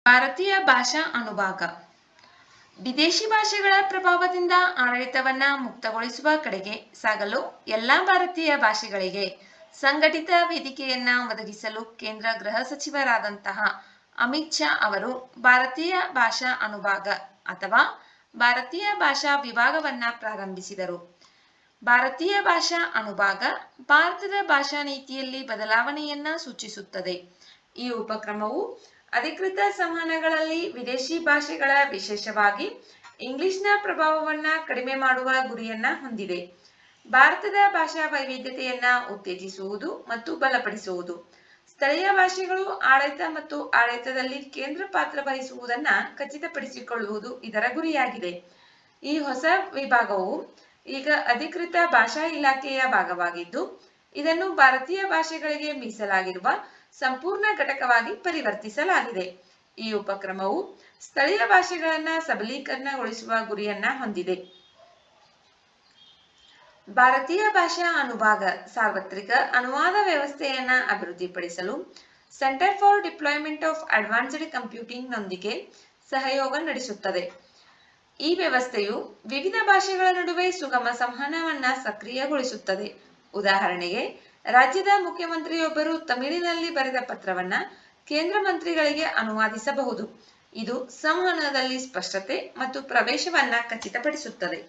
ಭಾರತೀಯ ಭಾಷಾ ಅನುಭಾಗ ವಿದೇಶಿ ಭಾಷೆಗಳ ಪ್ರಭಾವದಿಂದ ಆಡಳಿತವನ್ನ ಮುಕ್ತಗೊಳಿಸುವ ಕಡೆಗೆ ಸಾಗಲು ಎಲ್ಲಾ ಭಾರತೀಯ ಭಾಷೆಗಳಿಗೆ ಸಂಘಟಿತ ವೇದಿಕೆಯನ್ನ ಒದಗಿಸಲು ಕೇಂದ್ರ ಗೃಹ ಸಚಿವರಾದಂತಹ ಅಮಿತ್ ಶಾ ಅವರು ಭಾರತೀಯ ಭಾಷಾ ಅನುಭಾಗ ಅಥವಾ ಭಾರತೀಯ ಭಾಷಾ ವಿಭಾಗವನ್ನ ಪ್ರಾರಂಭಿಸಿದರು. ಭಾರತೀಯ ಭಾಷಾ ಅನುಭಾಗ ಭಾರತದ ಭಾಷಾ ನೀತಿಯಲ್ಲಿ ಬದಲಾವಣೆಯನ್ನ ಸೂಚಿಸುತ್ತದೆ. ಈ ಉಪಕ್ರಮವು ಅಧಿಕೃತ ಸಂವಹನಗಳಲ್ಲಿ ವಿದೇಶಿ ಭಾಷೆಗಳ ವಿಶೇಷವಾಗಿ ಇಂಗ್ಲಿಷ್ನ ಪ್ರಭಾವವನ್ನ ಕಡಿಮೆ ಮಾಡುವ ಗುರಿಯನ್ನ ಹೊಂದಿದೆ. ಭಾರತದ ಭಾಷಾ ವೈವಿಧ್ಯತೆಯನ್ನ ಉತ್ತೇಜಿಸುವುದು ಮತ್ತು ಬಲಪಡಿಸುವುದು, ಸ್ಥಳೀಯ ಭಾಷೆಗಳು ಆಡಳಿತ ಮತ್ತು ಆಡಳಿತದಲ್ಲಿ ಕೇಂದ್ರ ಪಾತ್ರ ವಹಿಸುವುದನ್ನ ಖಚಿತಪಡಿಸಿಕೊಳ್ಳುವುದು ಇದರ ಗುರಿಯಾಗಿದೆ. ಈ ಹೊಸ ವಿಭಾಗವು ಈಗ ಅಧಿಕೃತ ಭಾಷಾ ಇಲಾಖೆಯ ಭಾಗವಾಗಿದ್ದು, ಇದನ್ನು ಭಾರತೀಯ ಭಾಷೆಗಳಿಗೆ ಮೀಸಲಾಗಿರುವ ಸಂಪೂರ್ಣ ಘಟಕವಾಗಿ ಪರಿವರ್ತಿಸಲಾಗಿದೆ. ಈ ಉಪಕ್ರಮವು ಸ್ಥಳೀಯ ಭಾಷೆಗಳನ್ನ ಸಬಲೀಕರಣಗೊಳಿಸುವ ಗುರಿಯನ್ನ ಹೊಂದಿದೆ. ಭಾರತೀಯ ಭಾಷಾ ಅನುಭಾಗ ಸಾರ್ವತ್ರಿಕ ಅನುವಾದ ವ್ಯವಸ್ಥೆಯನ್ನ ಅಭಿವೃದ್ಧಿಪಡಿಸಲು centre for deployment of advanced computing ನೊಂದಿಗೆ ಸಹಯೋಗ ನಡೆಸುತ್ತದೆ. ಈ ವ್ಯವಸ್ಥೆಯು ವಿವಿಧ ಭಾಷೆಗಳ ನಡುವೆ ಸುಗಮ ಸಂವಹನವನ್ನ ಸಕ್ರಿಯಗೊಳಿಸುತ್ತದೆ. ಉದಾಹರಣೆಗೆ, ರಾಜ್ಯದ ಮುಖ್ಯಮಂತ್ರಿಯೊಬ್ಬರು ತಮಿಳಿನಲ್ಲಿ ಬರೆದ ಪತ್ರವನ್ನ ಕೇಂದ್ರ ಮಂತ್ರಿಗಳಿಗೆ ಅನುವಾದಿಸಬಹುದು. ಇದು ಸಂವಹನದಲ್ಲಿ ಸ್ಪಷ್ಟತೆ ಮತ್ತು ಪ್ರವೇಶವನ್ನ ಖಚಿತಪಡಿಸುತ್ತದೆ.